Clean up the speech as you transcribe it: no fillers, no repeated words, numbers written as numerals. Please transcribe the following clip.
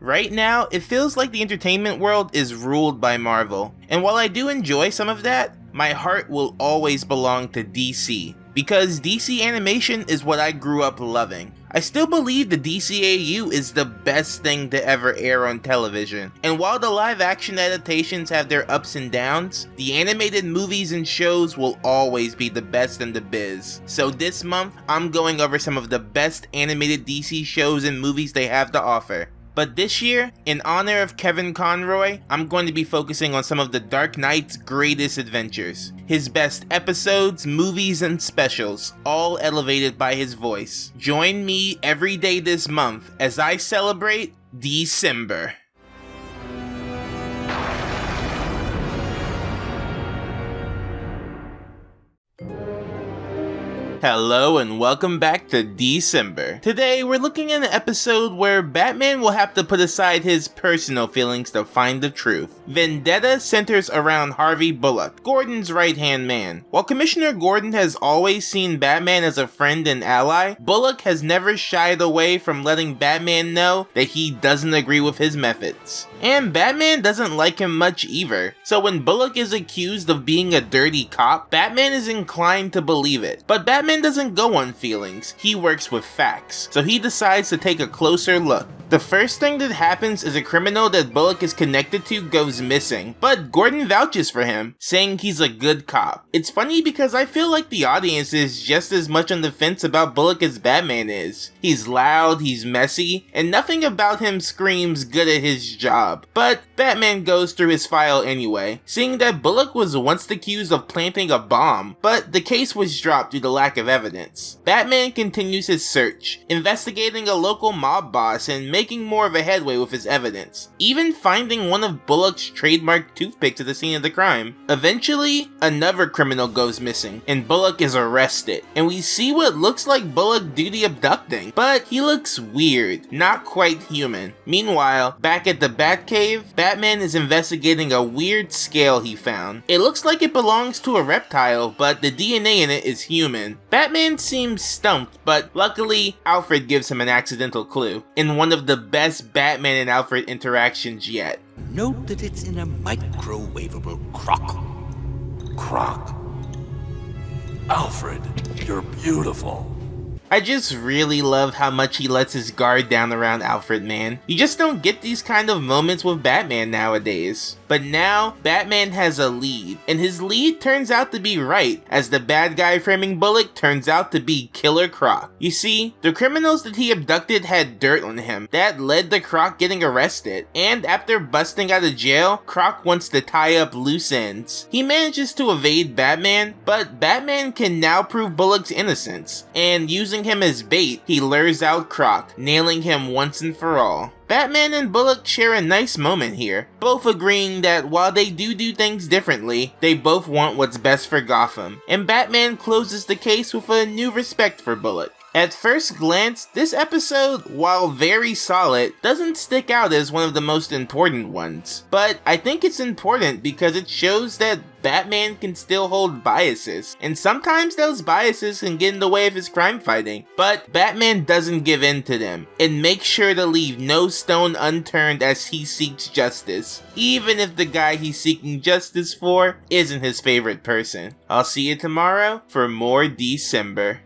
Right now, it feels like the entertainment world is ruled by Marvel, and while I do enjoy some of that, my heart will always belong to DC, because DC animation is what I grew up loving. I still believe the DCAU is the best thing to ever air on television, and while the live action adaptations have their ups and downs, the animated movies and shows will always be the best in the biz. So this month, I'm going over some of the best animated DC shows and movies they have to offer. But this year, in honor of Kevin Conroy, I'm going to be focusing on some of the Dark Knight's greatest adventures. His best episodes, movies, and specials, all elevated by his voice. Join me every day this month as I celebrate DCember. Hello and welcome back to DCember. Today we're looking at an episode where Batman will have to put aside his personal feelings to find the truth. Vendetta centers around Harvey Bullock, Gordon's right-hand man. While Commissioner Gordon has always seen Batman as a friend and ally, Bullock has never shied away from letting Batman know that he doesn't agree with his methods. And Batman doesn't like him much either. So when Bullock is accused of being a dirty cop, Batman is inclined to believe it. But Batman doesn't go on feelings, he works with facts. So he decides to take a closer look. The first thing that happens is a criminal that Bullock is connected to goes missing, but Gordon vouches for him, saying he's a good cop. It's funny because I feel like the audience is just as much on the fence about Bullock as Batman is. He's loud, he's messy, and nothing about him screams good at his job. But Batman goes through his file anyway, seeing that Bullock was once accused of planting a bomb, but the case was dropped due to lack of evidence. Batman continues his search, investigating a local mob boss and making more of a headway with his evidence, even finding one of Bullock's trademark toothpicks at the scene of the crime. Eventually, another criminal goes missing, and Bullock is arrested, and we see what looks like Bullock do the abducting, but he looks weird, not quite human. Meanwhile, back at the Batcave, Batman is investigating a weird scale he found. It looks like it belongs to a reptile, but the DNA in it is human. Batman seems stumped, but luckily, Alfred gives him an accidental clue, in one of the best Batman and Alfred interactions yet. Note that it's in a microwavable crock. Crock. Alfred, you're beautiful. I just really love how much he lets his guard down around Alfred, man. You just don't get these kind of moments with Batman nowadays. But now, Batman has a lead, and his lead turns out to be right, as the bad guy framing Bullock turns out to be Killer Croc. You see, the criminals that he abducted had dirt on him. That led to Croc getting arrested, and after busting out of jail, Croc wants to tie up loose ends. He manages to evade Batman, but Batman can now prove Bullock's innocence, and using him as bait, he lures out Croc, nailing him once and for all. Batman and Bullock share a nice moment here, both agreeing that while they do things differently, they both want what's best for Gotham, and Batman closes the case with a new respect for Bullock. At first glance, this episode, while very solid, doesn't stick out as one of the most important ones. But I think it's important because it shows that Batman can still hold biases, and sometimes those biases can get in the way of his crime fighting. But Batman doesn't give in to them, and makes sure to leave no stone unturned as he seeks justice, even if the guy he's seeking justice for isn't his favorite person. I'll see you tomorrow for more DCember.